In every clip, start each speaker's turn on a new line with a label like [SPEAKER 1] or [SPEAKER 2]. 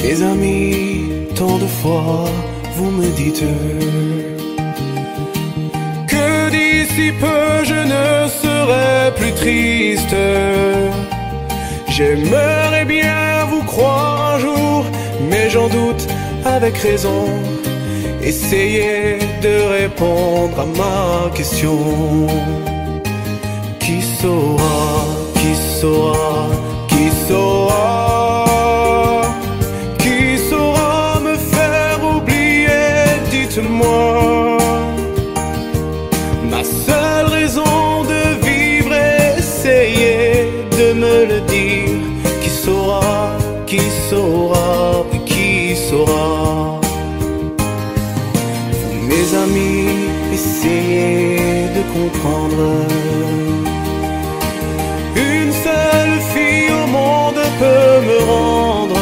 [SPEAKER 1] Mes amis, tant de fois vous me dites que d'ici peu je ne serai plus triste. J'aimerais bien vous croire un jour, mais j'en doute avec raison. Essayez de répondre à ma question. Qui saura, qui saura, qui saura, qui saura me faire oublier, dites-moi. Ma seule raison de vivre, essayez de me le dire. Qui saura, qui saura, qui saura. Vous, mes amis, essayez de comprendre. Une seule fille au monde peut me rendre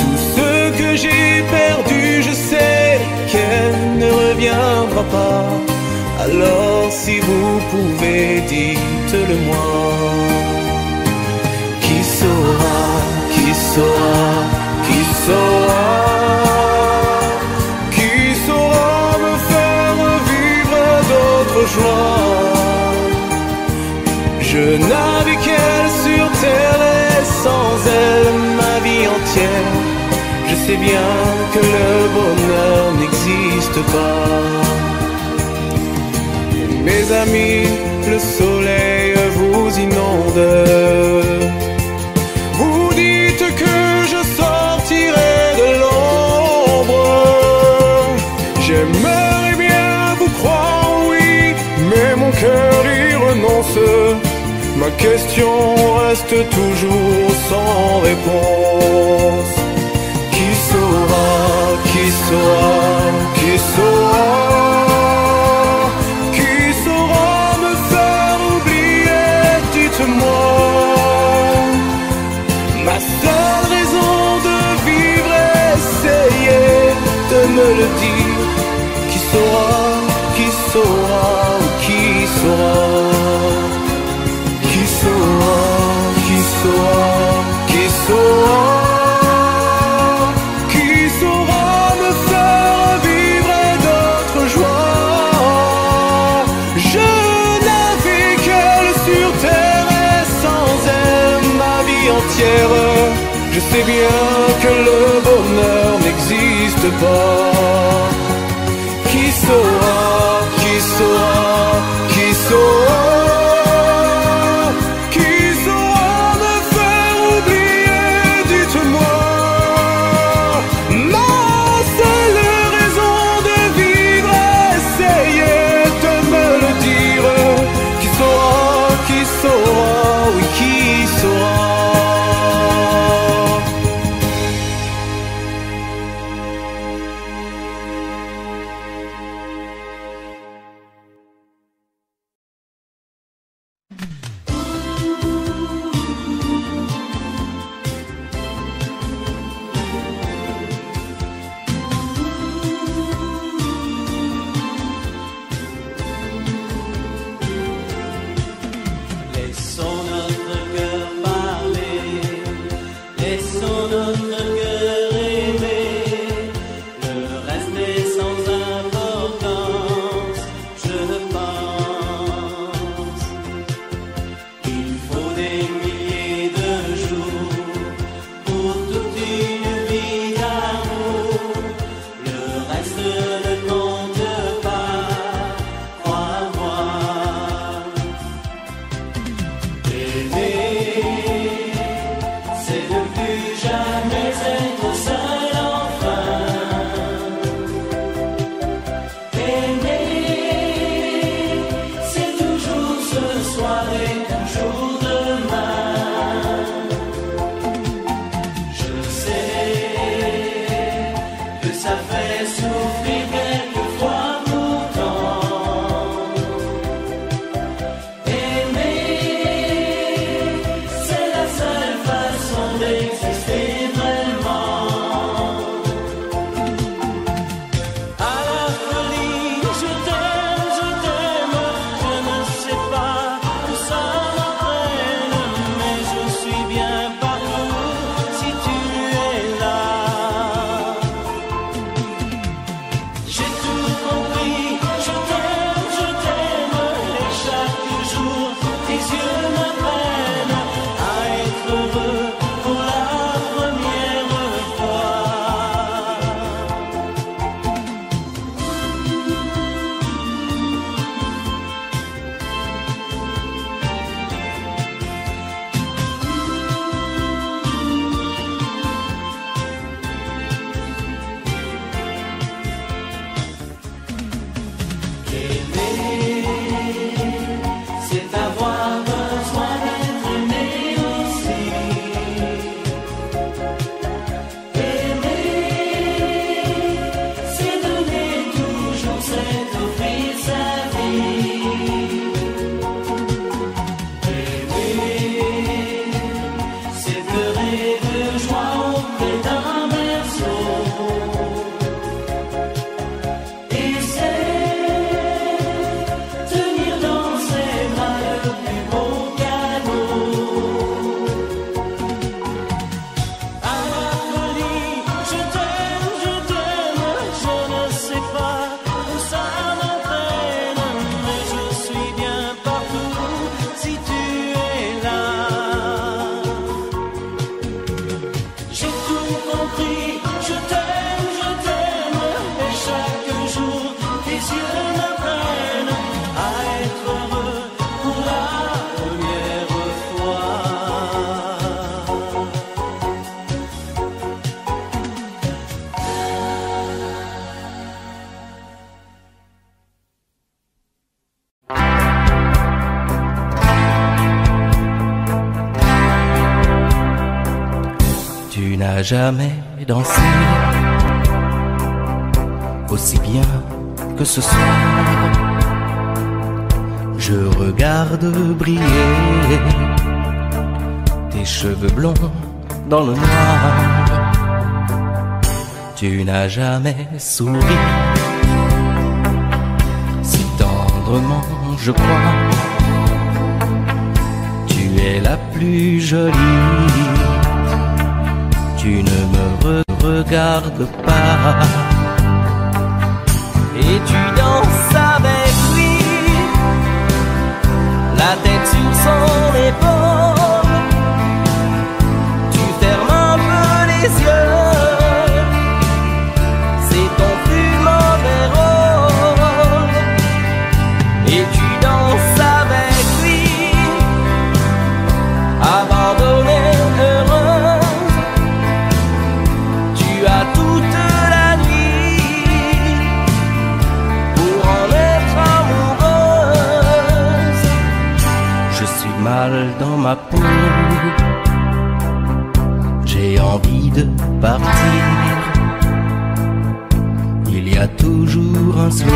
[SPEAKER 1] tout ce que j'ai perdu. Je sais qu'elle ne reviendra pas. Alors si vous pouvez, dites-le moi. Qui saura, qui saura, qui saura, qui saura me faire vivre d'autres joies. Je n'avais qu'elle sur terre et sans elle ma vie entière. Je sais bien que le bonheur n'existe pas. Mes amis, le soleil vous inonde. Vous dites que je sortirai de l'ombre. J'aimerais bien vous croire, oui, mais mon cœur y renonce. Ma question reste toujours sans réponse. Qui saura, qui saura, qui saura, qui saura me faire oublier, dites-moi. Ma seule raison de vivre, essayez de me le dire. Qui saura, qui saura, qui saura. Qui saura, qui saura, qui saura, qui saura me faire vivre d'autres joies. Je n'avais qu'elle sur terre et sans elle ma vie entière. Je sais bien que le bonheur n'existe pas. Qui saura, qui saura, qui saura.
[SPEAKER 2] n'as jamais dansé aussi bien que ce soir. Je regarde briller tes cheveux blonds dans le noir. Tu n'as jamais souri si tendrement, je crois. Tu es la plus jolie. Tu ne me regardes pas. Et tu danses avec lui, la tête sur son épaule. Tu fermes un peu les yeux, c'est ton plus mauvais rôle. Et tu danses avec lui, abandonnée, heureuse. Tu as toute la nuit pour en être amoureuse. Je suis mal dans ma peau, j'ai envie de partir. Il y a toujours un slow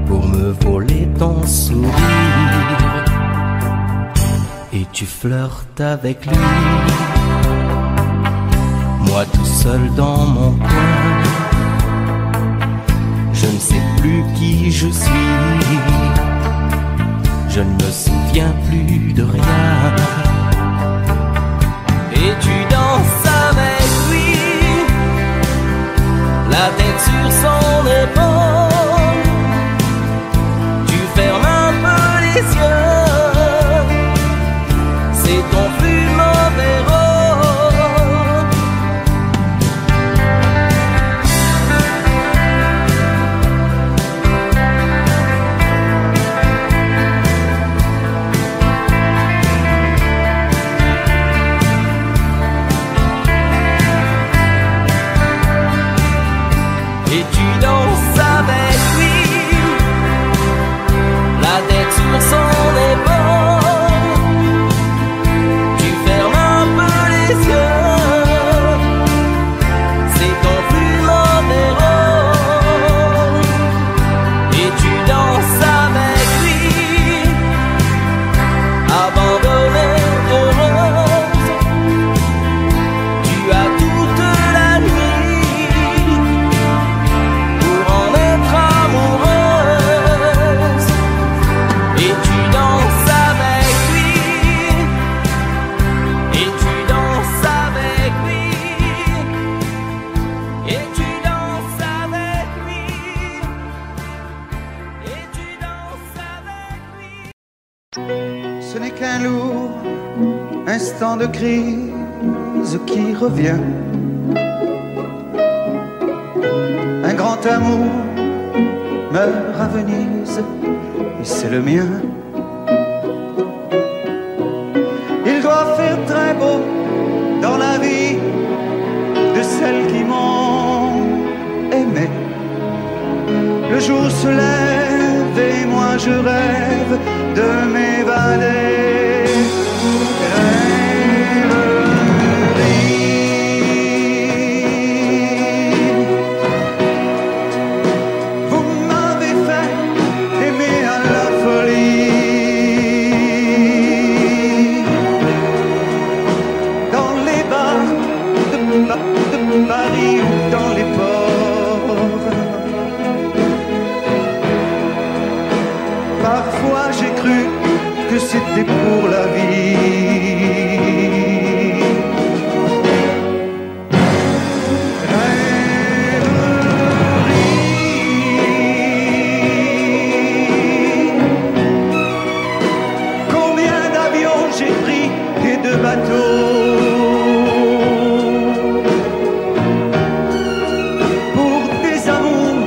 [SPEAKER 2] pour me voler ton sourire. Et tu flirtes avec lui, moi tout seul dans mon coin. Je ne sais plus qui je suis, je ne me souviens plus de rien. Et tu danses avec lui, la tête sur son épaule. Tu fermes un peu les yeux, c'est ton plus mauvais rôle. Et tu danses avec lui, la tête sur son épaule. Tu fermes un peu les yeux, c'est ton plus mauvais rôle. Et tu danses avec lui, abandonnée, heureuse. Tu as toute la nuit pour en être amoureuse. Et tu danses avec lui, et tu danses avec lui, et tu danses avec lui, et tu danses avec lui.
[SPEAKER 3] Ce n'est qu'un lourd instant de crise qui revient. Un grand amour meurt à Venise, et c'est le mien. Il doit faire très beau dans la vie de celles qui m'ont aimé. Le jour se lève et moi je rêve de m'évader. Vous m'avez fait aimer à la folie. Dans les bars de Paris ou dans les ports. Parfois j'ai cru que c'était pour la vie. Combien d'avions j'ai pris et de bateaux pour des amours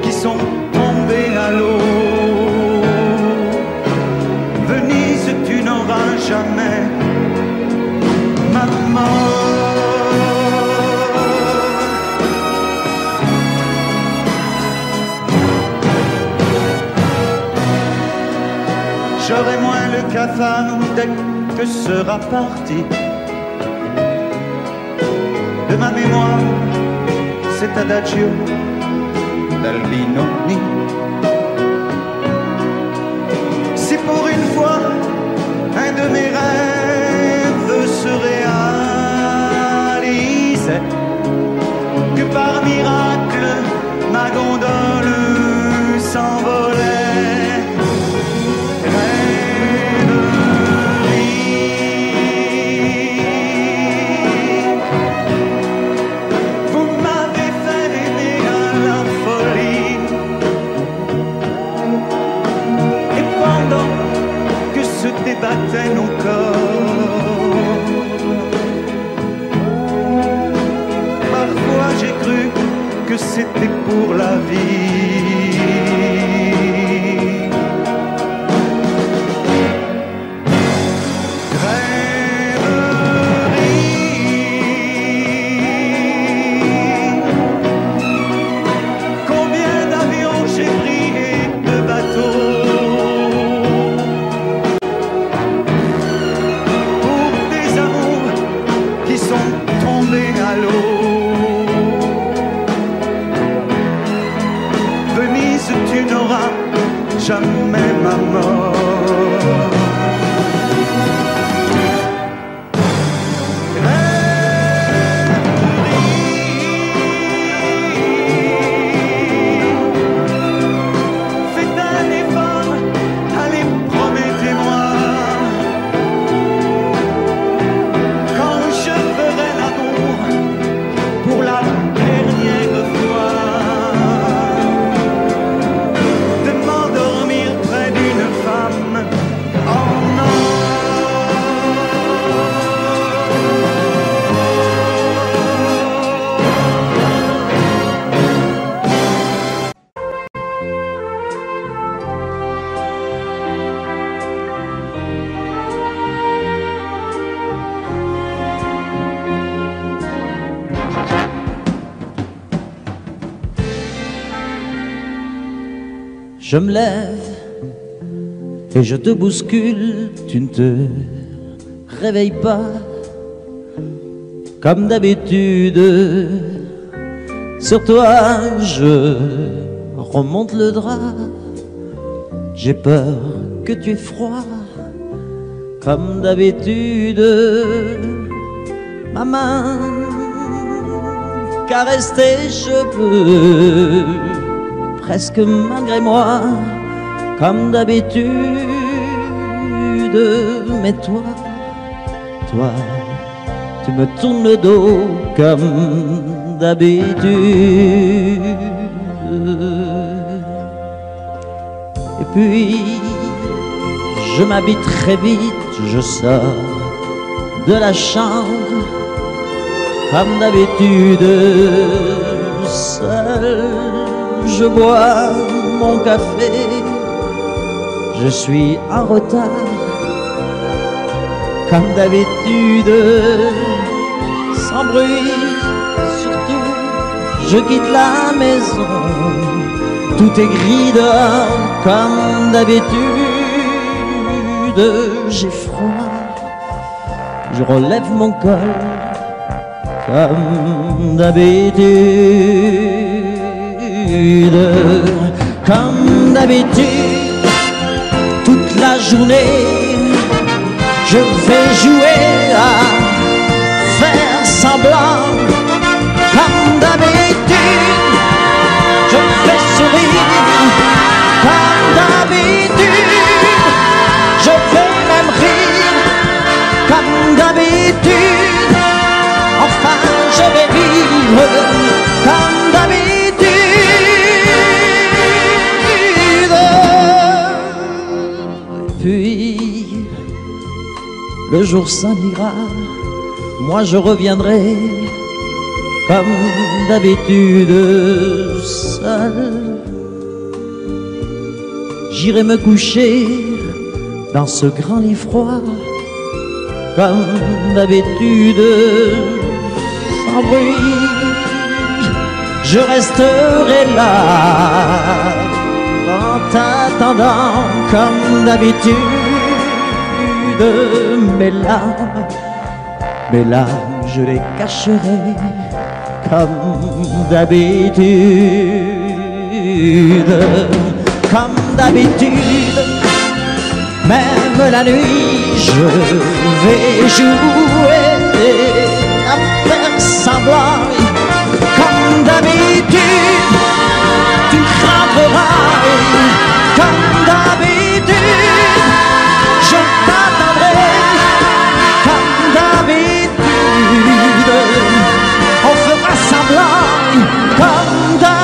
[SPEAKER 3] qui sont tombés à l'eau. Venise, tu n'auras jamais maman. J'aurai moins le cafard dès que sera parti ma mémoire cet adagio d'Albinoni. Si pour une fois un de mes rêves se réalisait, que par miracle ma gondole s'envolait, rêverie. Vous m'avez fait rêver à la folie, et pendant que se débattaient nos corps, parfois j'ai cru que c'était pour la vie. Rêverie. Combien d'avions j'ai pris et de bateaux pour des amours qui sont tombés à l'eau. Tu n'auras jamais ma mort. Faites un effort, allez, promettez-moi, quand je ferai l'amour pour la dernière fois,
[SPEAKER 2] Je me lève et je te bouscule, tu ne te réveilles pas comme d'habitude. Sur toi je remonte le drap, j'ai peur que tu aies froid comme d'habitude. Ma main caresse tes cheveux, presque malgré moi, comme d'habitude. Mais toi, tu me tournes le dos comme d'habitude. Et puis, je m'habille très vite, je sors de la chambre, comme d'habitude, seul. Je bois mon café, je suis en retard, comme d'habitude, sans bruit, surtout, je quitte la maison, tout est gris dehors, comme d'habitude, j'ai froid, je relève mon col, comme d'habitude. Comme d'habitude, toute la journée, je vais jouer à faire semblant. Comme d'habitude, je fais sourire. Comme d'habitude, je vais même rire. Comme d'habitude, enfin je vais vivre. Comme d'habitude. Puis, le jour s'en ira, moi je reviendrai, comme d'habitude, seul. J'irai me coucher dans ce grand lit froid, comme d'habitude, sans bruit. Je resterai là, en t'attendant comme d'habitude. Mais là, je les cacherai comme d'habitude. Comme d'habitude, même la nuit, je vais jouer à faire semblant. Comme d'habitude, tu craindras. Comme d'habitude, je t'attendrai. Comme d'habitude, on fera semblant. Comme d'habitude.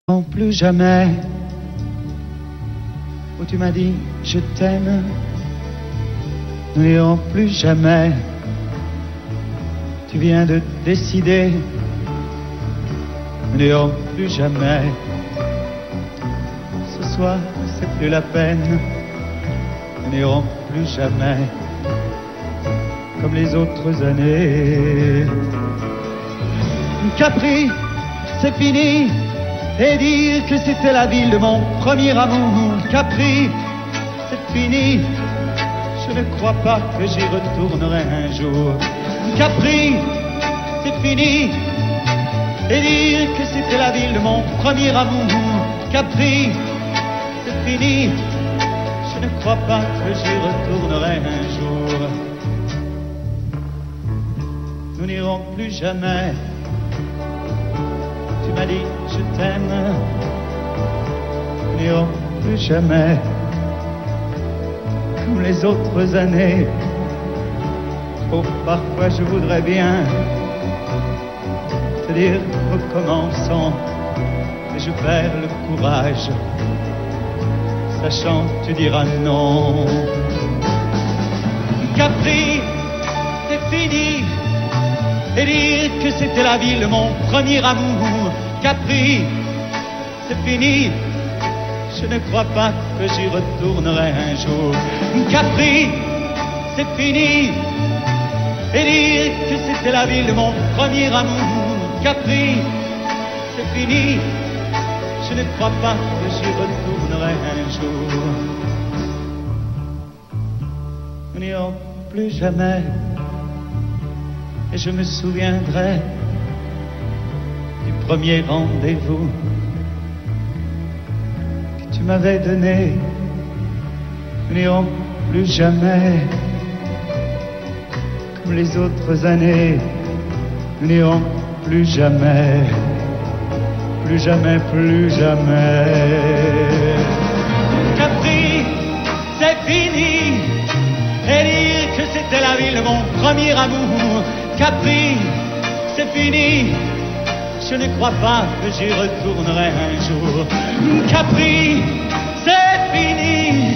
[SPEAKER 3] Non plus jamais, où tu m'as dit je t'aime, nous n'irons plus jamais. Tu viens de décider, nous n'irons plus jamais. Ce soir, c'est plus la peine, nous n'irons plus jamais. Comme les autres années. Capri, c'est fini. Et dire que c'était la ville de mon premier amour. Capri, c'est fini. Je ne crois pas que j'y retournerai un jour. Capri, c'est fini. Et dire que c'était la ville de mon premier amour. Capri, c'est fini. Je ne crois pas que j'y retournerai un jour. Nous n'irons plus jamais. Tu m'as dit je t'aime, nous n'irons plus jamais. Comme les autres années. Oh, parfois je voudrais bien te dire recommençons, mais je perds le courage, sachant que tu diras non. Capri, c'est fini. Et dire que c'était la ville de mon premier amour. Capri, c'est fini. Je ne crois pas que j'y retournerai un jour. Capri, c'est fini. Et dire que c'était la ville de mon premier amour. Capri, c'est fini. Je ne crois pas que j'y retournerai un jour. Nous n'irons plus jamais. Et je me souviendrai du premier rendez-vous que tu m'avais donné. Nous n'irons plus jamais comme les autres années. Nous n'irons plus jamais, plus jamais, plus jamais. Capri, c'est fini. Et dire que c'était la ville de mon premier amour. Capri, c'est fini. Je ne crois pas que j'y retournerai un jour. Capri, c'est fini.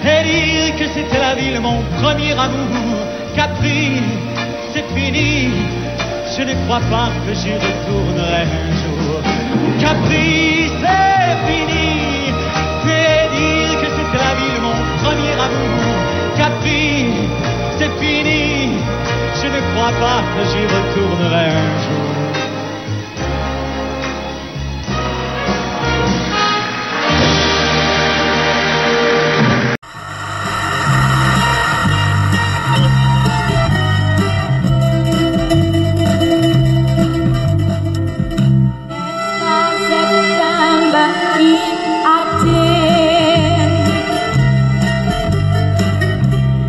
[SPEAKER 3] Et dire que c'était la ville de mon premier amour. Capri, c'est fini. Je ne crois pas que j'y retournerai un jour. Capri, c'est fini. Et dire que c'était la ville de mon premier amour. Capri, c'est fini. Je ne crois pas que j'y retournerai un jour.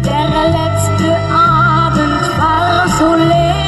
[SPEAKER 4] Der letzte Abend war so leer.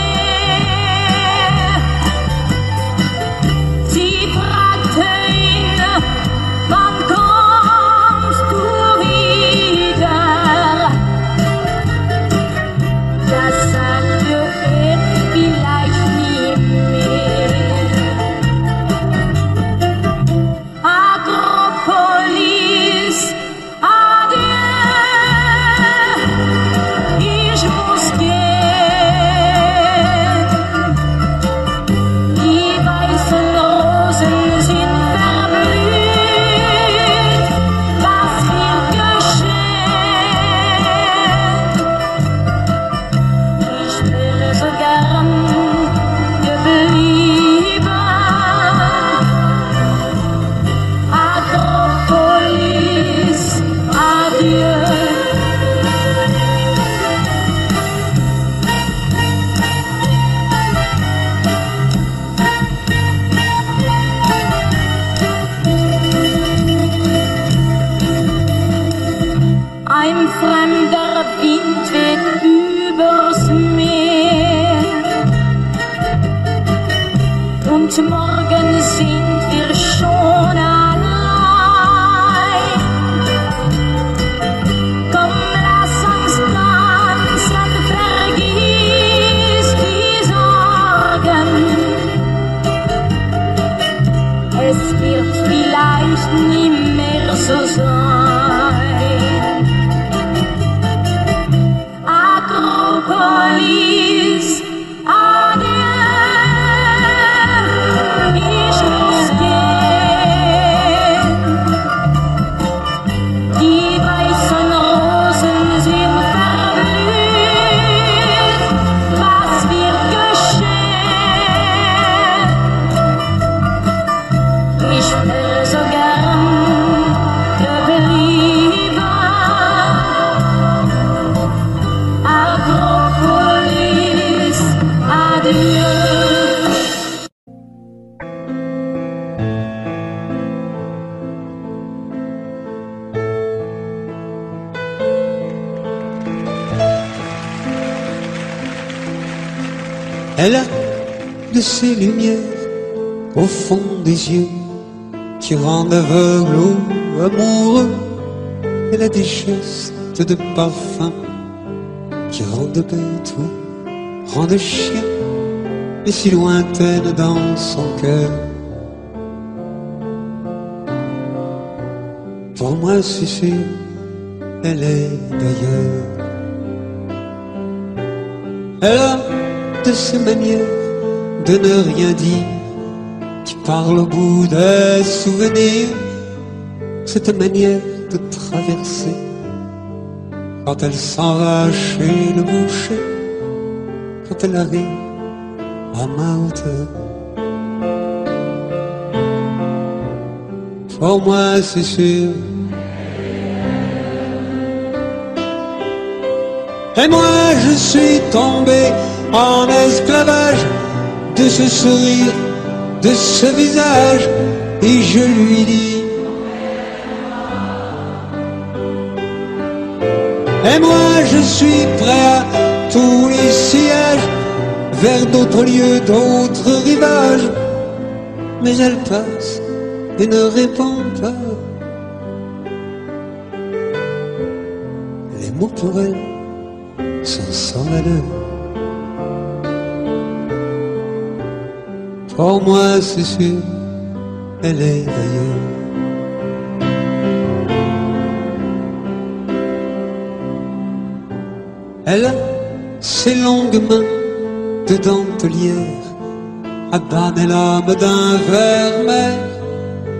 [SPEAKER 4] und morgen sind wir schon allein. Komm, lass uns tanzen, vergiss die Sorgen. Es wird vielleicht nie mehr so sein. Akropolis, adieu, ich muss gehen. Die weißen Rosen sind verblüht, was wird geschehen? Ich wäre so gern geblieben. Akropolis, adieu.
[SPEAKER 5] Elle a de ces lumières au fond des yeux qui rendent aveugle ou amoureux. Elle a des gestes de parfum qui rendent bête ou rendent chien, mais si lointaine dans son cœur. Pour moi c'est sûr, elle est d'ailleurs. Elle a de ces manières de ne rien dire qui parle au bout des souvenirs. Cette manière de traverser quand elle s'en va chez le boucher, quand elle arrive à ma hauteur. Pour moi c'est sûr. Et moi je suis tombé en esclavage de ce sourire, de ce visage, et je lui dis: et moi je suis prêt à tous les sillages, vers d'autres lieux, d'autres rivages. Mais elle passe et ne répond pas. Les mots pour elle sont sans valeur. Pour moi c'est sûr, elle est d'ailleurs. Elle a ses longues mains de dentelière à banner l'âme d'un vermeil.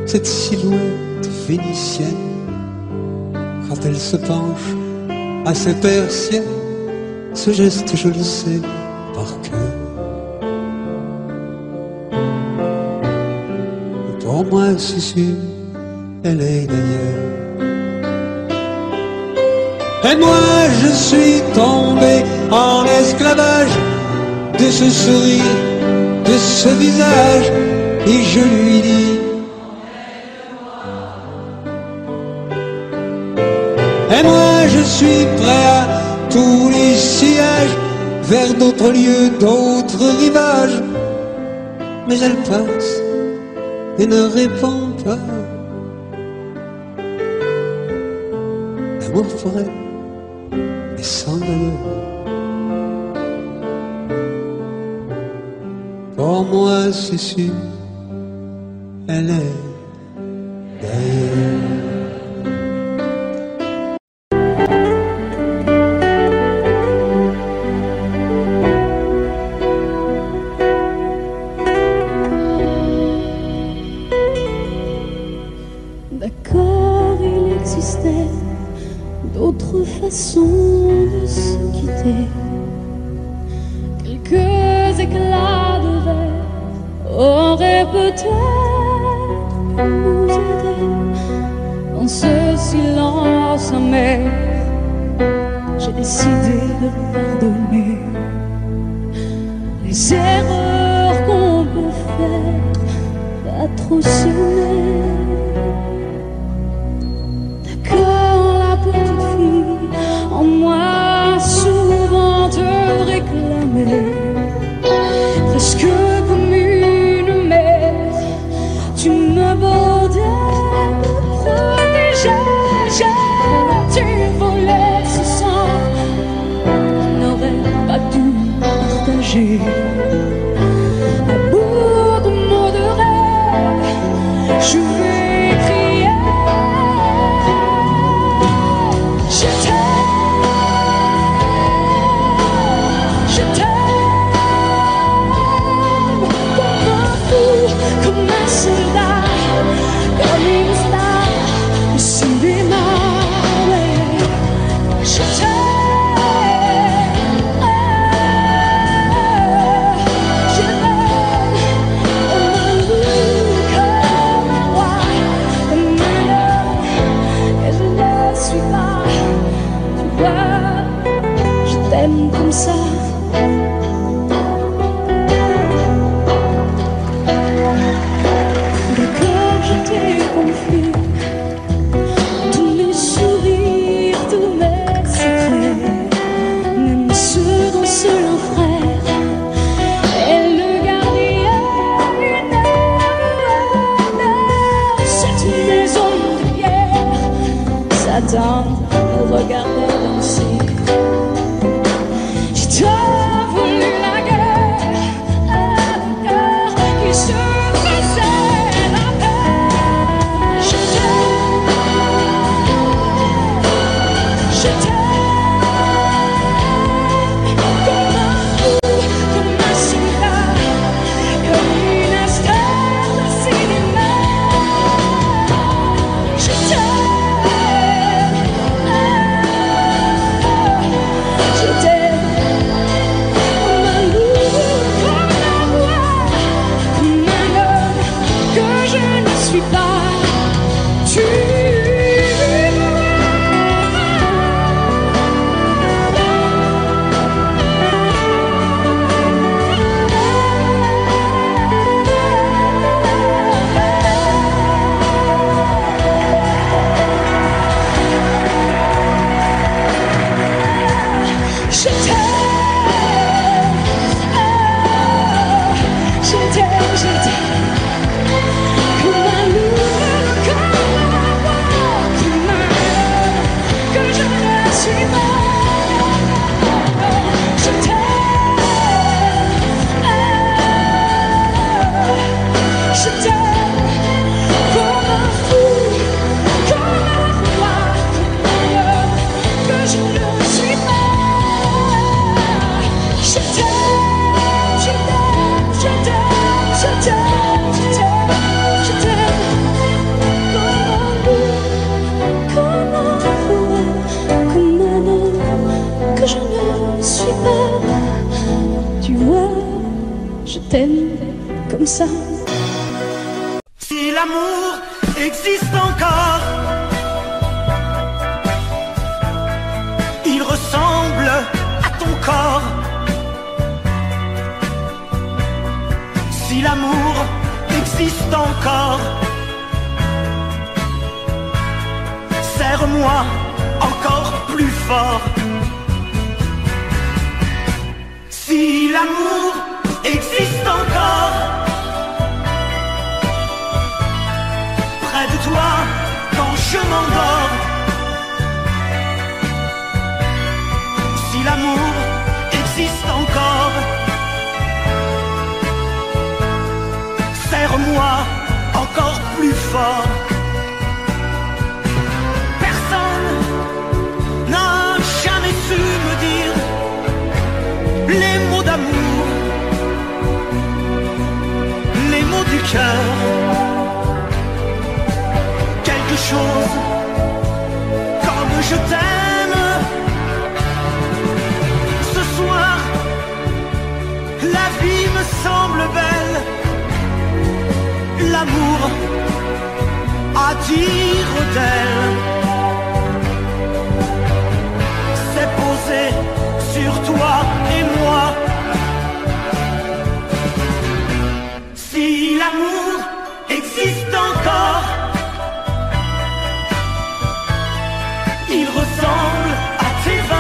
[SPEAKER 5] Cette silhouette vénitienne, quand elle se penche à ses persiennes, ce geste je le sais par cœur. Pour moi c'est sûr, elle est d'ailleurs. Et moi je suis tombé en esclavage de ce sourire, de ce visage, et je lui dis: et moi je suis prêt à tous les sillages, vers d'autres lieux, d'autres rivages. Mais elle passe et ne répond pas. L'amour pour elle est sans valeur. Pour moi c'est sûr, elle est d'ailleurs.
[SPEAKER 4] D'accord, il existait d'autres façons de se quitter. Quelques éclats de verre auraient peut-être pu nous aider. Dans ce silence amer, j'ai décidé de pardonner les erreurs qu'on peut faire, pas trop s'aimer. Presque comme une mère bougie. À bout de mots de rêve, je vais crier. Je t'aime, je t'aime, comme un fou, comme un soldat, comme une star au cinéma. Je t'aime, je t'aime, comme un loup, comme un roi, comme un homme que je ne suis pas. Tu vois, je t'aime comme ça. D'accord, je t'ai confié tous mes sourires, tous mes secrets, même ceux d'un seul frère. Et le gardien de cette maison de pierre s'attend à regarder danser. J'ai tant voulu la guerre, un cœur qui se faisait la paix. Je t'aime, je t'aime, comme un fou, comme un soldat, comme une star de cinéma. Je t'aime, je t'aime, comme un loup, comme un roi, comme un homme que je ne suis pas. Tu je t'aime, je t'aime, je t'aime, comme un loup, comme un roi, comme un homme que je ne suis pas. Je t'aime, je t'aime, comme un fou, comme un roi, comme un homme que je ne suis pas. Je t'aime, je t'aime, je t'aime, je t'aime, je t'aime, je t'aime, comme un loup, comme un roi, comme un homme que je ne suis pas. Tu vois, je t'aime comme ça.
[SPEAKER 1] Si l'amour existe encore, il ressemble à ton corps. Si l'amour existe encore, serre-moi encore plus fort. Si l'amour existe encore, près de toi quand je m'endors. Si l'amour existe encore, serre-moi encore plus fort. Personne n'a jamais su me dire les mots d'amour, les mots du cœur. Quelque chose comme je t'aime. Ce soir, la vie me semble belle. L'amour à dire d'elle s'est posé sur toi et moi. Si l'amour existe encore, il ressemble à tes 20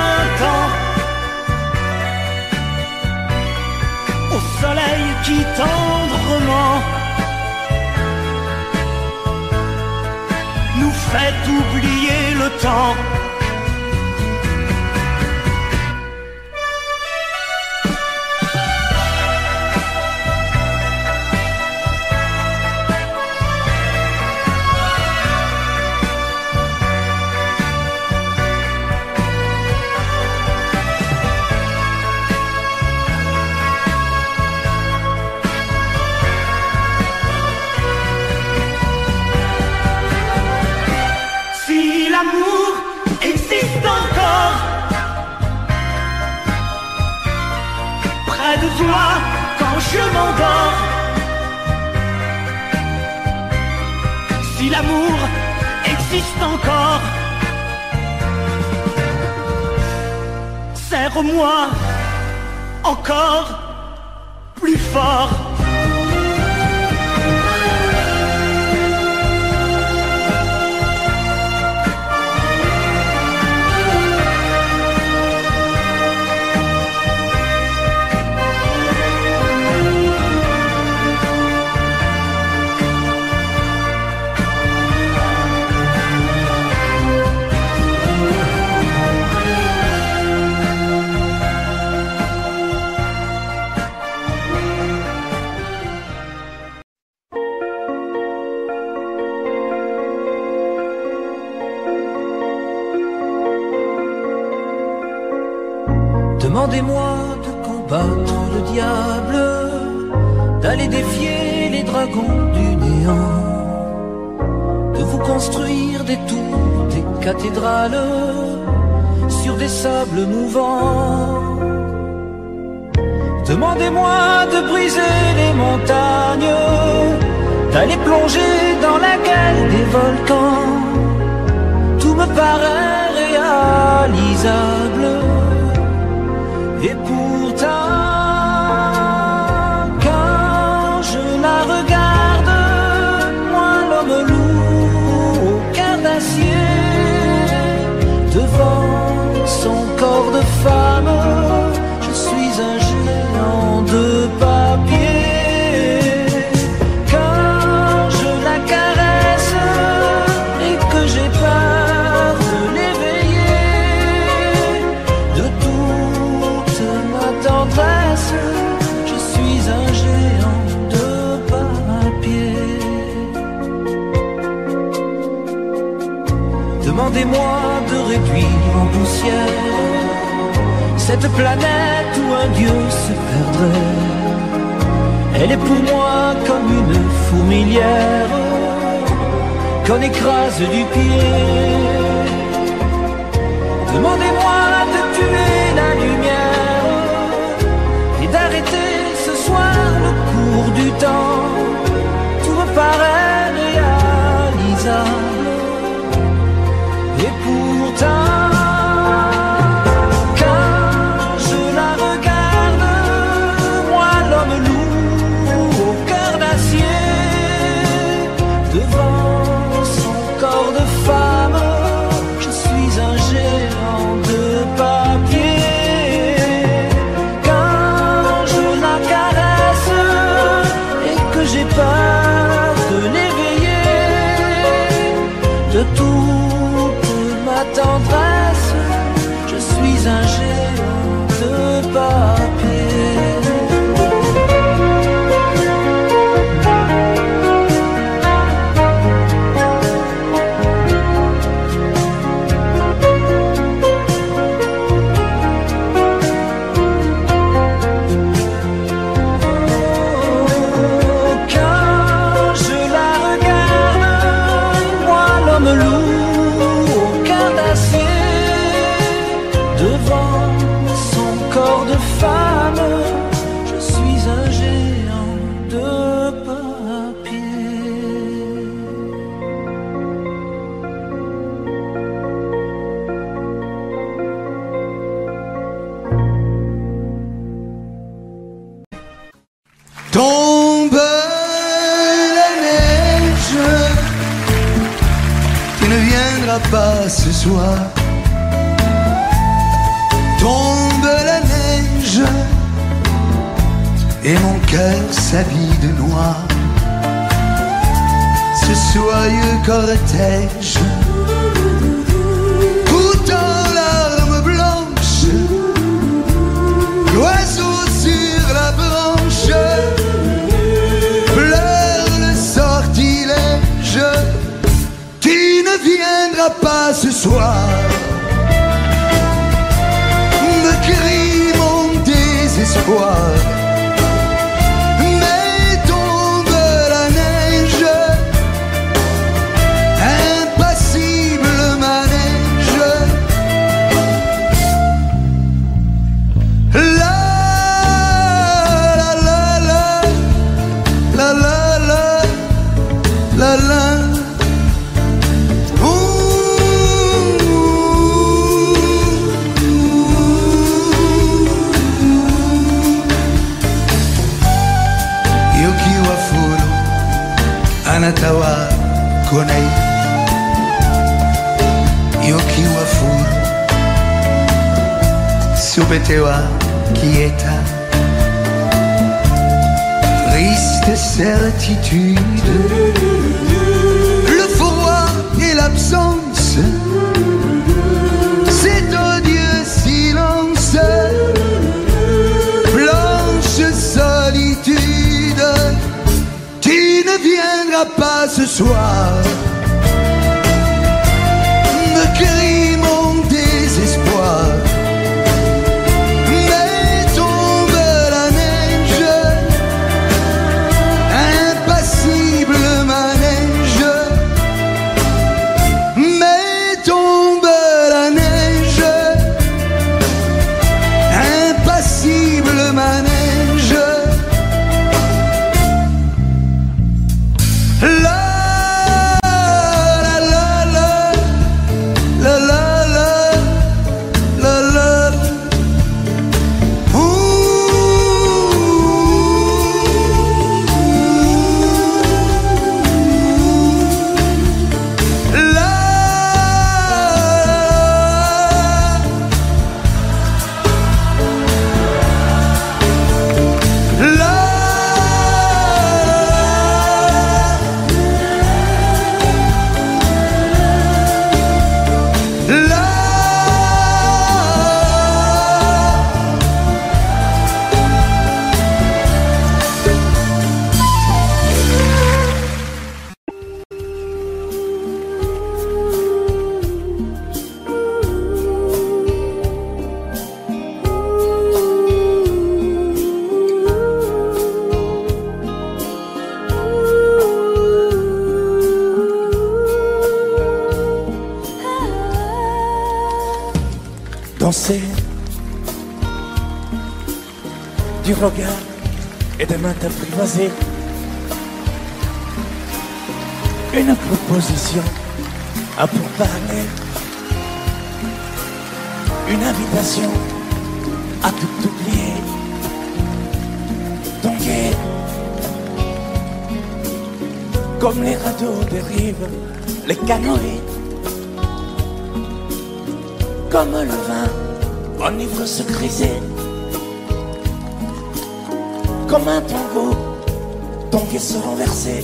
[SPEAKER 1] ans, au soleil qui tendrement nous fait oublier le temps. de toi quand je m'endors. Si l'amour existe encore, serre-moi encore plus fort.
[SPEAKER 6] Demandez-moi de combattre le diable, d'aller défier les dragons du néant, de vous construire des tours, des cathédrales sur des sables mouvants. Demandez-moi de briser les montagnes, d'aller plonger dans la gueule des volcans. Tout me paraît réalisable. Et pourtant, quand je la regarde, moi l'homme loup au cœur d'acier, devant son corps de femme, je suis un géant de papier. Quand je la caresse et que j'ai peur de l'éveiller, de toute ma tendresse, je suis un géant de papier. Demandez-moi de réduire en poussière cette planète où un dieu se perdrait. Elle est pour moi comme une fourmilière qu'on écrase du pied. Demandez-moi de tuer la lumière et d'arrêter ce soir le cours du temps. Tout me paraît réalisable. Et pourtant, quand je la regarde, moi l'homme loup au cœur d'acier, devant son corps de femme, je suis un géant de papier. Quand je la caresse et que j'ai peur de l'éveiller, de toute ma tendresse, je suis un géant de papier. Quand je la regarde, moi l'homme loup au cœur d'acier, devant son corps de femme, je suis un géant de papier.
[SPEAKER 3] Tombe la neige, tu ne viendras pas ce soir. Tombe la neige et mon cœur s'habille de noir. Ce soyeux cortège, tout en larmes blanches, l'oiseau sur la branche pleure le sortilège. Tu ne viendras pas ce soir, me crie mon désespoir. Mais tombe la neige, impassible たは来ない良きは降る全ては消えた Triste certitude Le froid et l'absence Cet odieux silence Blanche solitude Tu ne viendras pas ce soir Me crie mon désespoir Mais tombe la neige Impassible manège Mais tombe la neige Impassible manège
[SPEAKER 6] Danser du regard et des mains apprivoisées. Une proposition à pourparler. Une invitation à tout oublier. Tanguer comme les radeaux des rives, les canoës. Comme le vin enivre se griser. Comme un tango, tanguer se renverser.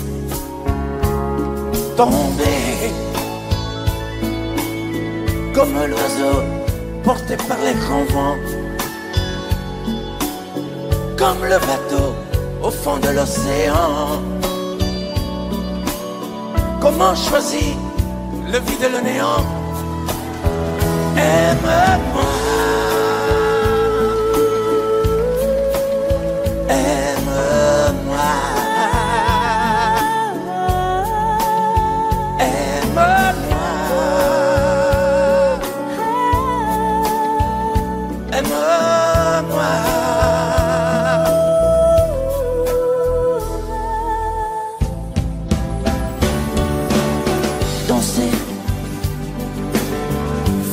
[SPEAKER 6] Tomber comme l'oiseau porté par les grands vents. Comme le bateau au fond de l'océan. Comment choisir le vide et le néant? Aime-moi, aime-moi, aime-moi, aime-moi. Danser,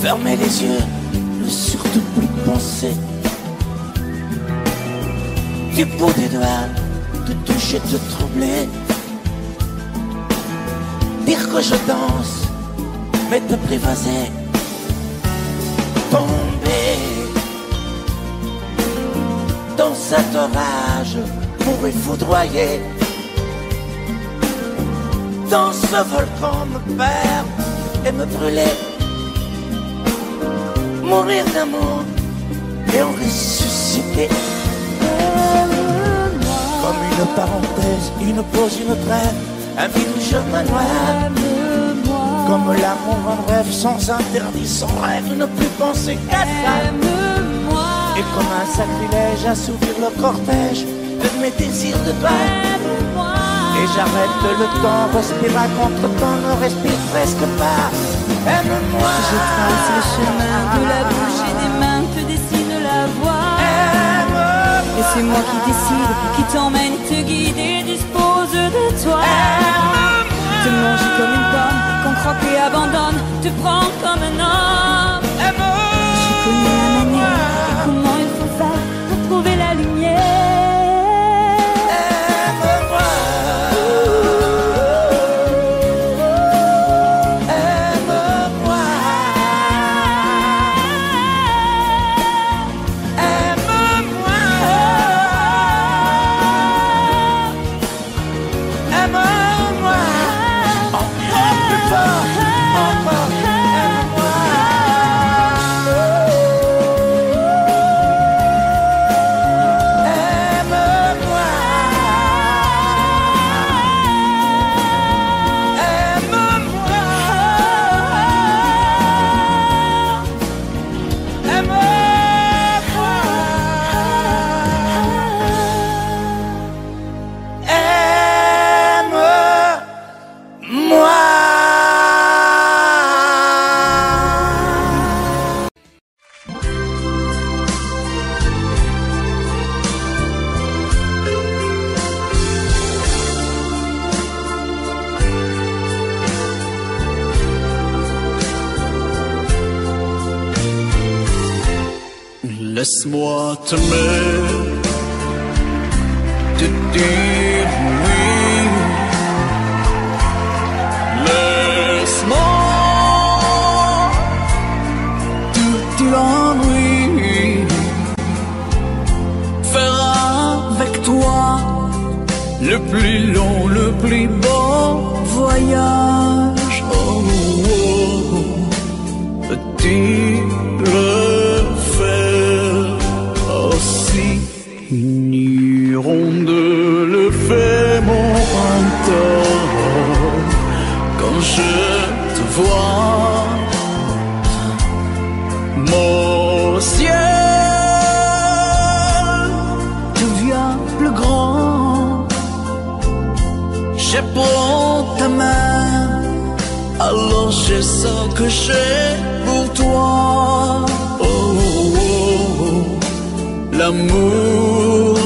[SPEAKER 6] fermer les yeux, ne surtout plus penser. Du bout des doigts, te toucher, te troubler. Dire que je danse, mais t'apprivoiser. Tomber dans cet orage, mourir foudroyé. Dans ce volcan me perdre et me brûler. Mourir d'amour et en ressusciter. Comme une parenthèse, une pause, une trêve, un vide où je me noie. Comme l'amour en rêve, sans interdit, sans rêve, ne plus penser qu'à ça. Et comme un sacrilège, assouvir le cortège de mes désirs de toi. Et j'arrête le temps, respire à contre-temps, ne respire presque pas. Aime-moi.
[SPEAKER 4] Je trace le chemin de la bouche et des mains te dessine la voie. Et c'est moi qui décide, qui t'emmène, te guide et dispose de toi. Te manger comme une pomme, qu'on croque et abandonne, te prend comme un homme. Je connais la manière et comment il faut faire pour trouver la lumière.
[SPEAKER 1] Laisse-moi t'aimer, te dire oui. Laisse-moi tout l'ennui, faire avec toi le plus long, le plus beau voyage. Oh, oh, peux-tu le faire aussi? Une hirondelle fait mon printemps quand je te vois. Mon ciel devient plus grand. Je prends ta main, alors je sens que j'ai pour toi. Oh, oh, oh, l'amour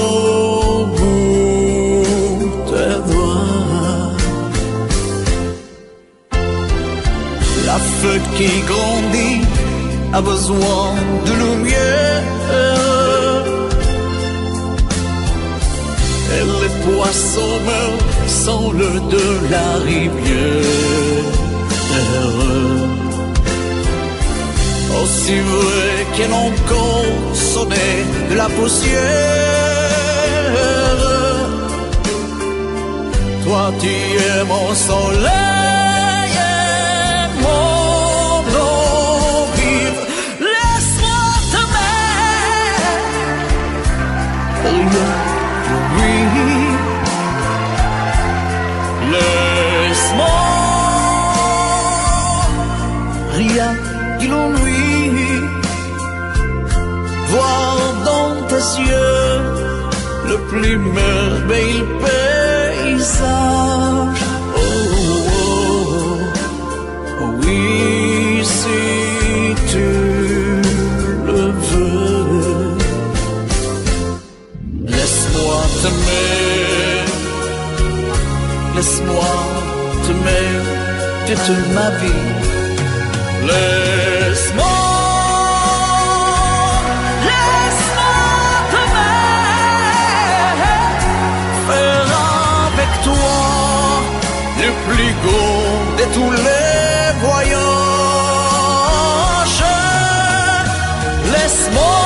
[SPEAKER 1] au bout des doigts. La feuille qui grandit a besoin de lumière, et les poissons meurent sans l'eau de la rivière. Aussi vrai qu'elle encore sonnait de la poussière, toi tu es mon soleil et mon eau vive. Laisse-moi t'aimer, oui. Laisse-moi rien que l'ennui, voir dans tes yeux le plus merveilleux paysage. Oh, oh, oh, oui, si tu le veux. Laisse-moi t'aimer, laisse-moi t'aimer toute ma vie. Laisse-moi t'aimer, faire avec toi le plus grand de tous les voyages. Laisse-moi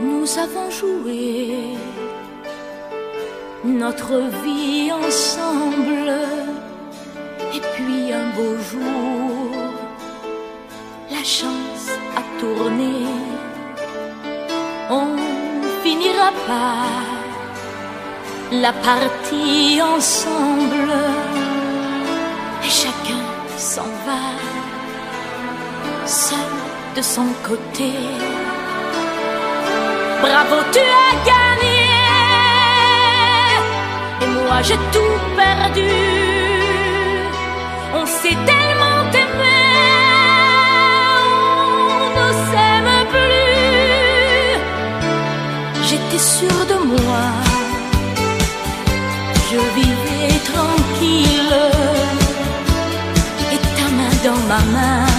[SPEAKER 4] Nous avons joué notre vie ensemble, et puis un beau jour, la chance a tourné. On finira par la partie ensemble, et chacun s'en va, seul de son côté. Bravo, tu as gagné, et moi j'ai tout perdu. On s'est tellement aimé, on ne s'aime plus. J'étais sûre de moi, je vivais tranquille, et ta main dans ma main,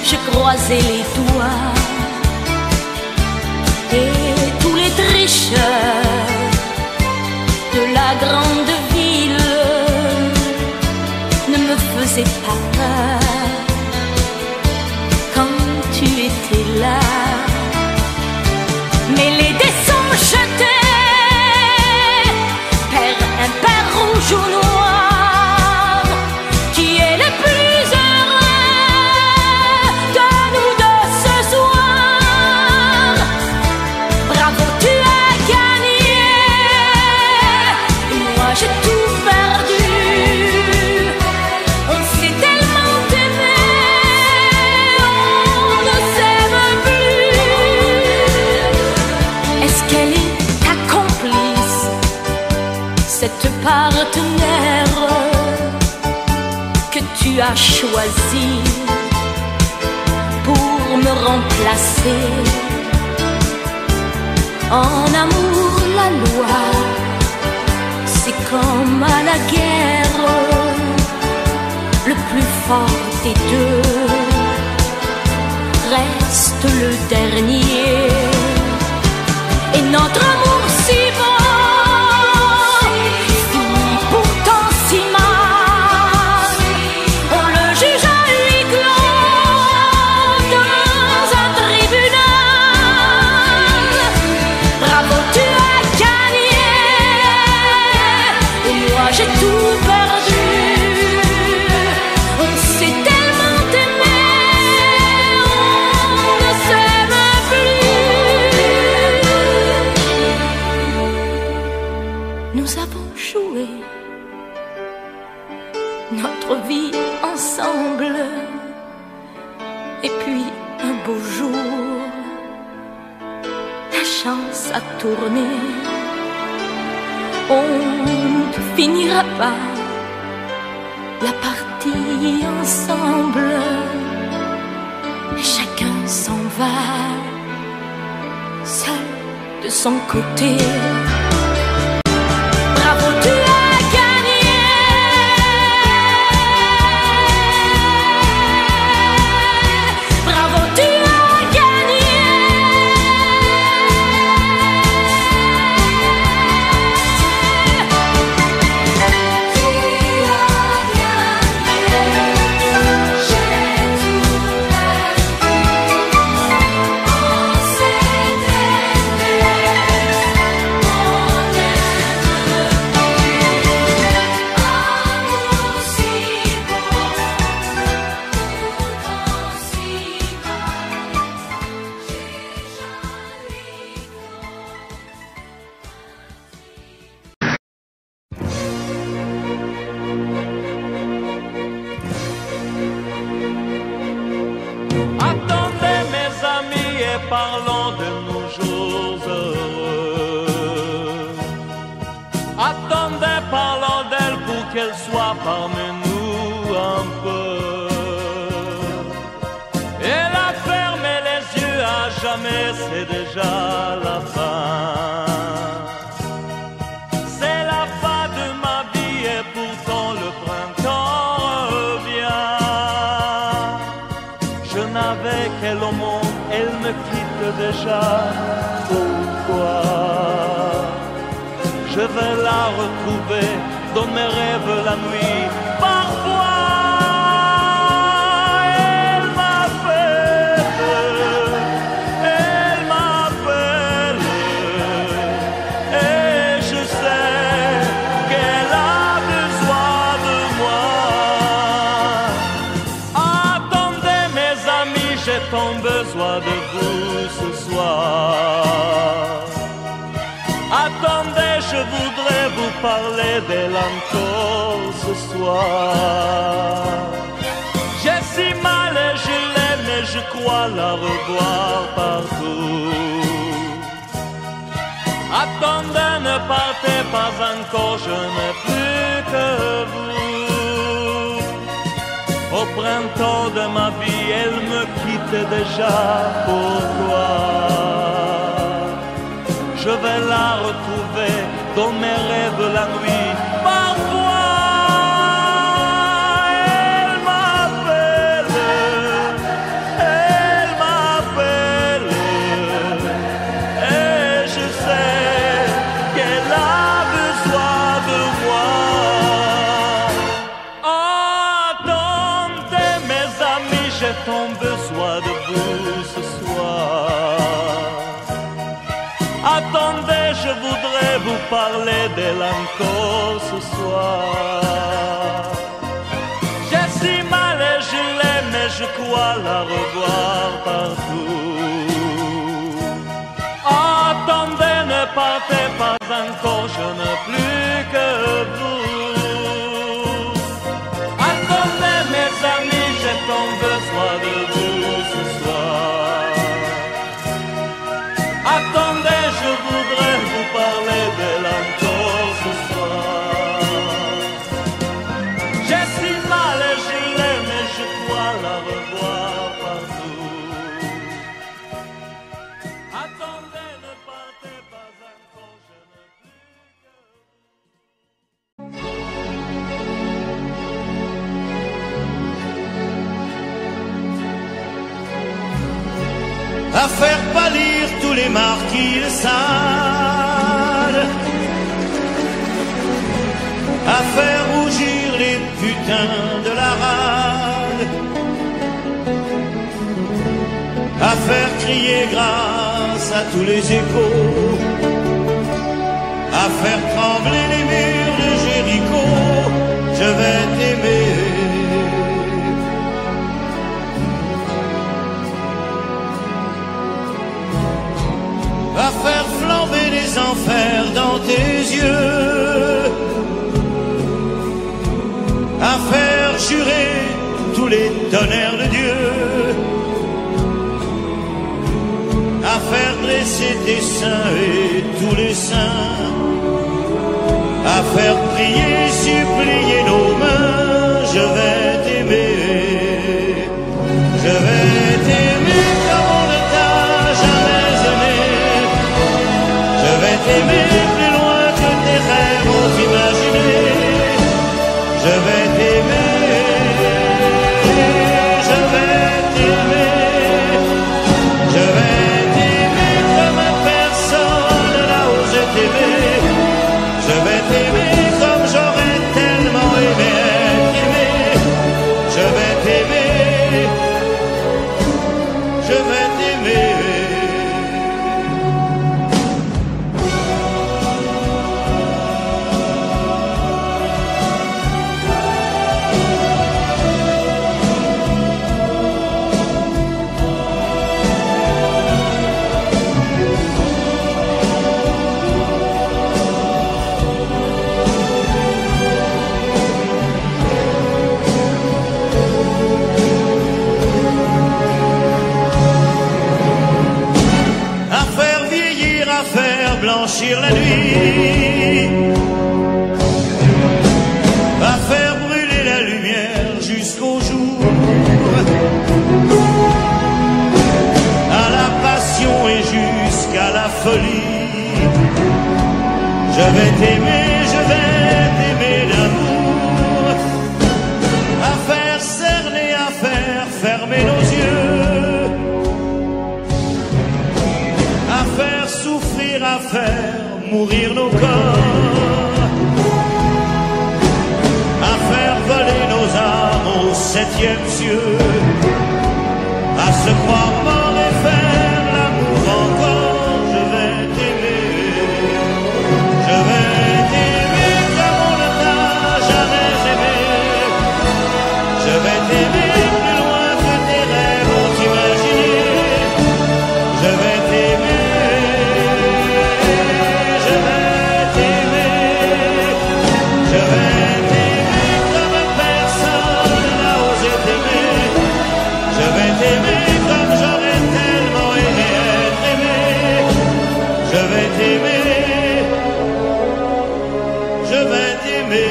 [SPEAKER 4] je croisais les doigts. Et tous les tricheurs de la grande ville ne me faisaient pas peur quand tu étais là. Mais les dés sont jetés, père impair, rouge ou noir, qui est le plus heureux? cette partenaire que tu as choisi pour me remplacer. En amour, la loi, c'est comme à la guerre, le plus fort des deux reste le dernier. Et notre amour si beau finit pourtant si mal. On le juge à huis clos dans un tribunal. Bravo, tu as gagné et moi j'ai tout perdu. On s'est tellement aimé, on ne s'aime plus. Nous avons joué notre vie ensemble. Et puis un beau jour, la chance a tourné. On ne finira pas la partie ensemble. Et chacun s'en va, seul de son côté. Bravo, tu as gagné. Bravo, tu as gagné.
[SPEAKER 1] Attendez mes amis et parlons de nos jours heureux. Attendez, parlons d'elle pour qu'elle soit parmi nous un peu. Elle a fermé les yeux à jamais, c'est déjà la fin. C'est la fin de ma vie et pourtant le printemps revient. Je n'avais qu'elle au monde, elle me quitte déjà. Pourquoi? Je vais la retrouver dans mes rêves la nuit. Parfois, elle m'appelle, et je sais qu'elle a besoin de moi. Attendez mes amis, j'ai tant besoin de vous ce soir. Attendez, je voudrais vous parler d'elle encore ce soir. J'ai si mal et je l'aime et je crois la revoir partout. Attendez, ne partez pas encore, je n'ai plus que vous. Au printemps de ma vie, elle me quitte déjà. Pourquoi? Je vais la retrouver dans mes rêves la nuit. Parfois, elle m'appelle, et je sais qu'elle a besoin de moi. Attendez mes amis, j'ai tant besoin de vous ce soir. Attendez, je voudrais vous parler d'elle encore ce soir. J'ai si mal et je l'aime et je crois la revoir partout. Attendez, ne partez pas encore, je n'ai plus que vous. Attendez mes amis, j'ai tant besoin de vous ce soir. Attendez, je voudrais vous parler d'elle encore ce soir.
[SPEAKER 6] à faire pâlir tous les marquis de Sade, à faire rougir les putains de la rade, à faire crier grâce à tous les échos, à faire trembler les murs de Jéricho. Je vais t'aimer. À faire flamber les enfers dans tes yeux, à faire jurer tous les tonnerres de Dieu, à faire dresser tes seins et tous les saints, à faire prier, supplier nos mains. Je vais t'aimer, je vais t'aimer comme on ne t'a jamais aimé. Je vais t'aimer plus loin que tes rêves ont imaginé. Je vais t'aimer, je vais t'aimer, je vais t'aimer comme personne n'a osé t'aimer. Je vais t'aimer comme j'aurais tellement aimé être aimé. Je vais t'aimer, je vais t'aimer. Blanchir la nuit, à faire brûler la lumière jusqu'au jour, à la passion et jusqu'à la folie. Je vais t'aimer, je vais t'aimer d'amour, à faire cerner, à faire fermer nos yeux, à faire souffrir, à faire mourir nos corps, à faire voler nos âmes au septième cieux, à se croire mort et faire l'amour encore. Je vais t'aimer, je vais t'aimer comme on ne t'a jamais aimé. Je vais t'aimer plus loin que tes rêves ont imaginé. Je vais t'aimer, comme j'aurais tellement aimé être aimé. Je vais t'aimer, je vais t'aimer.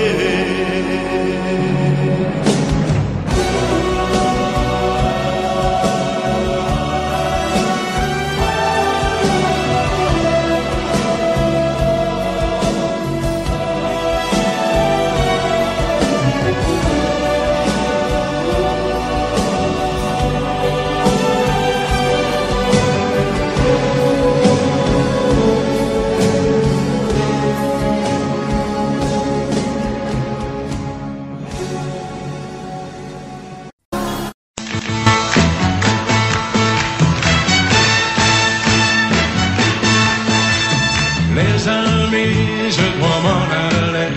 [SPEAKER 7] Les amis, je dois m'en aller.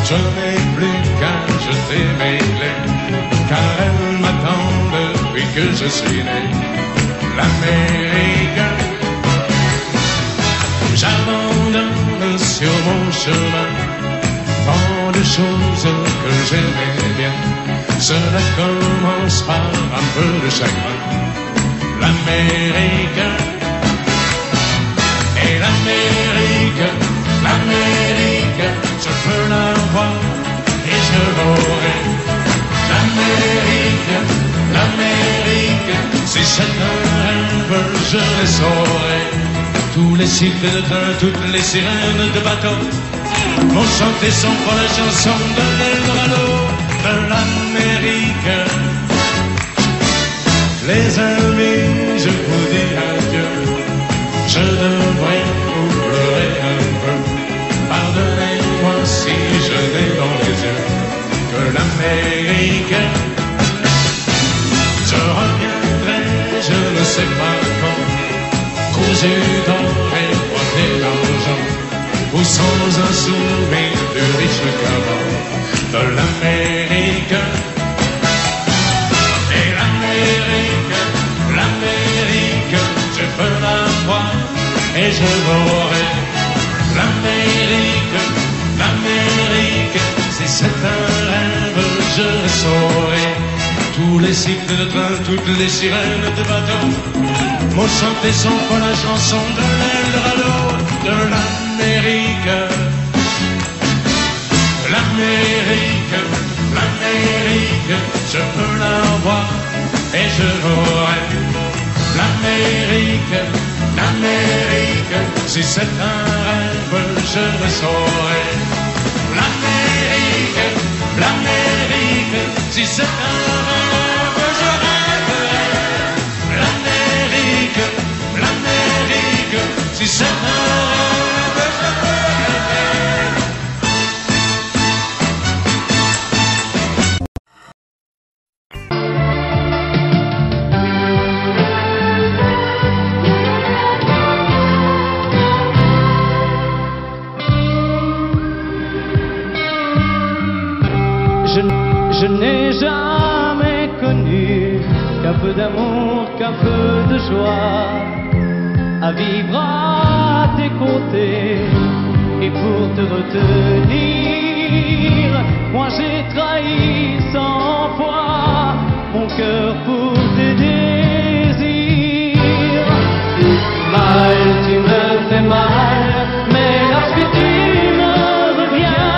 [SPEAKER 7] Je n'ai plus qu'à jeter mes clés, car elles m'attendent depuis que je suis né. L'Amérique, j'abandonne sur mon chemin tant de choses que j'aimais bien. Cela commence par un peu de chagrin. L'Amérique, et l'Amérique, l'Amérique, je peux la voir et je l'aurai. L'Amérique, l'Amérique, si c'est un rêve, je le saurai. Tous les cycles de train, toutes les sirènes de bateau vont chanter son pour la chanson de l'Eldorado de l'Amérique. Les amis, je vous dis adieu. Je devrais vous pleurer un peu. Pardonnez-moi si je n'ai dans les yeux que l'Amérique. Je reviendrai, je ne sais pas quand, cousu d'or et porté d'argent, ou sans un souvenir du riche caban de l'Amérique. Et l'Amérique, l'Amérique, je peux la voir et je l'aurai. L'Amérique, l'Amérique, si c'est un rêve, je le saurai. Tous les cycles de train, toutes les sirènes de bateau m'ont chanté son fois la chanson de l'Eldorado de l'Amérique. L'Amérique, l'Amérique, je peux la voir et je l'aurai. L'Amérique, l'Amérique, si c'est un rêve, je le saurai. L'Amérique, l'Amérique, si c'est un rêve, je rêverai. L'Amérique, l'Amérique, si c'est un rêve, je rêverai.
[SPEAKER 8] Je n'ai jamais connu qu'un peu d'amour, qu'un peu de joie, à vivre à tes côtés et pour te retenir. Moi j'ai trahi 100 fois mon cœur pour tes désirs. Mal, tu me fais mal, mais lorsque tu me reviens,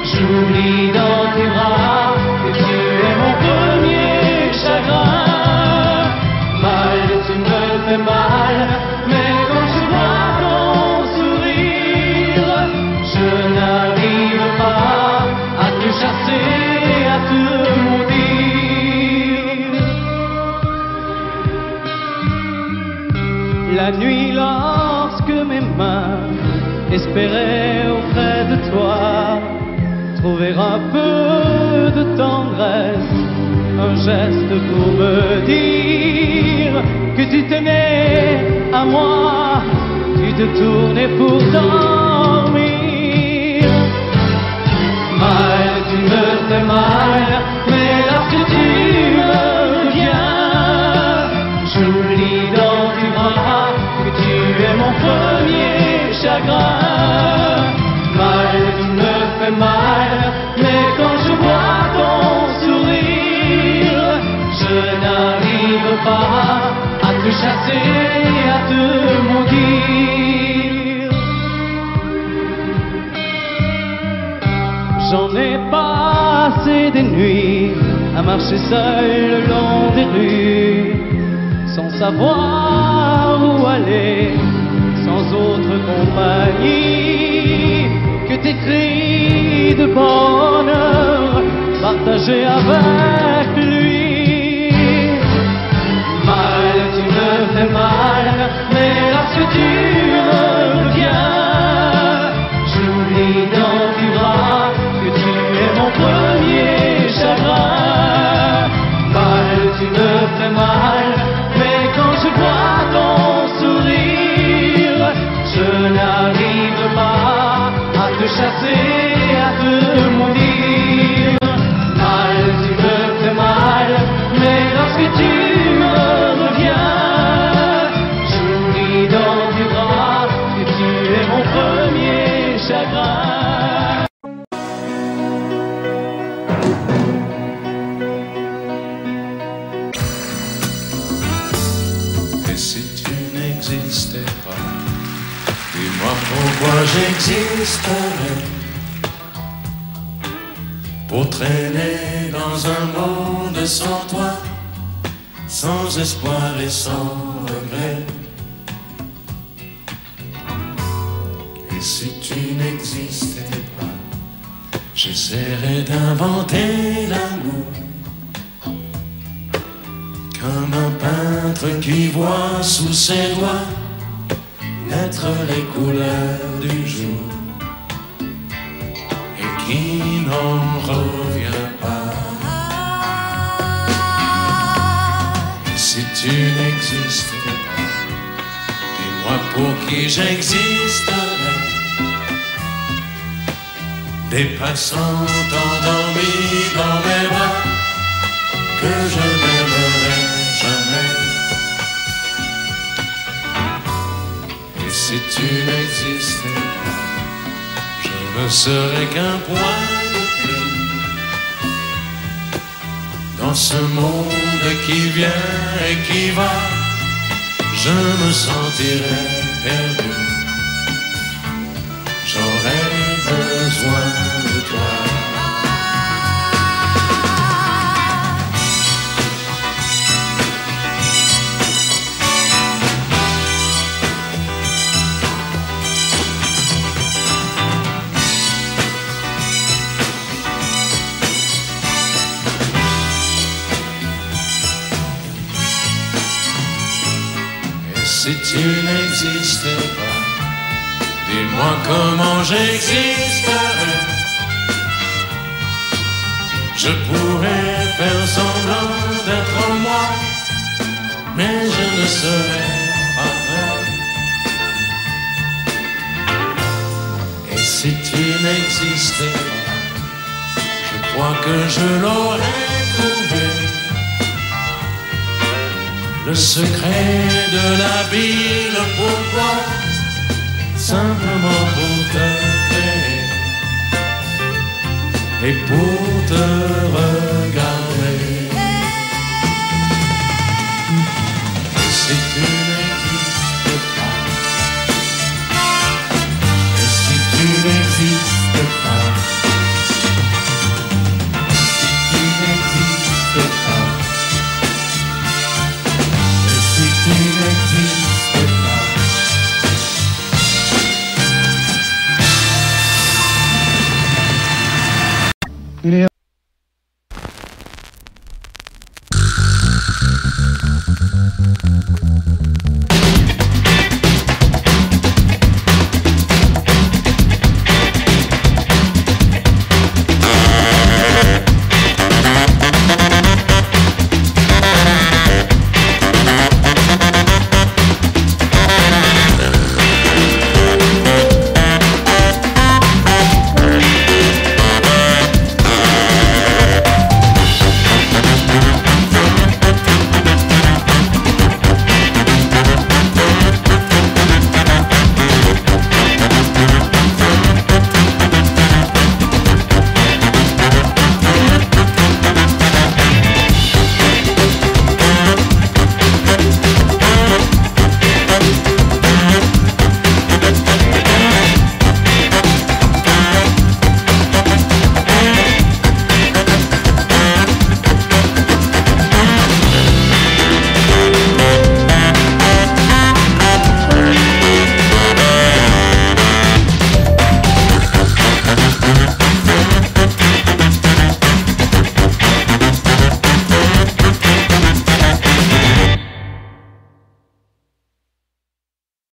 [SPEAKER 8] j'oublie dans tes bras que tu es mon premier chagrin. Mal, tu me fais mal, mais quand je vois ton sourire, je n'arrive pas à te chasser, à te maudire. La nuit, lorsque mes mains espéraient auprès de toi trouver un peu de tendresse, un geste pour me dire que tu tenais à moi, tu te tournais pour dormir. Mal, tu me fais mal, mais lorsque tu me reviens, j'oublie dans tes bras que tu es mon premier chagrin. Mal, tu me fais mal, mais quand je vois ton sourire, je n'arrive pas à te chasser, à te maudire. J'en ai passé des nuits à marcher seul le long des rues, sans savoir où aller, sans autre compagnie que tes cris de bonheur partagés avec lui. Mal, tu me fais mal, mais lorsque tu me reviens, j'oublie dans tes bras que tu es mon premier chagrin. Mal, tu me fais mal, mais quand je vois ton sourire, je n'arrive pas à te chasser, à te maudire. Mal, tu me fais mal, mais lorsque tu me reviens, j'oublie dans tes bras que tu es mon premier chagrin.
[SPEAKER 7] Et si tu n'existais pas, dis-moi pourquoi j'existerais. Pour traîner dans un monde sans toi, sans espoir et sans regret. Et si tu n'existais pas, j'essaierais d'inventer l'amour qu'un Comme un peintre qui voit sous ses doigts naître les couleurs du jour et qui n'en revient pas. Et si tu n'existais pas, dis-moi pour qui j'existerais. Des passants endormis dans mes bras que je n'aimerai jamais. Et si tu n'existais pas, je ne serais qu'un point de plus dans ce monde qui vient et qui va. Je me sentirais perdu. J'aurais besoin de toi. Et si tu n'existais pas, dis-moi comment j'existerais. Je pourrais faire semblant d'être moi, mais je ne serais pas vrai. Et si tu n'existais pas, je crois que je l'aurais trouvé. Le secret de la vie, le pourquoi, simplement pour t'aimer et pour te regarder.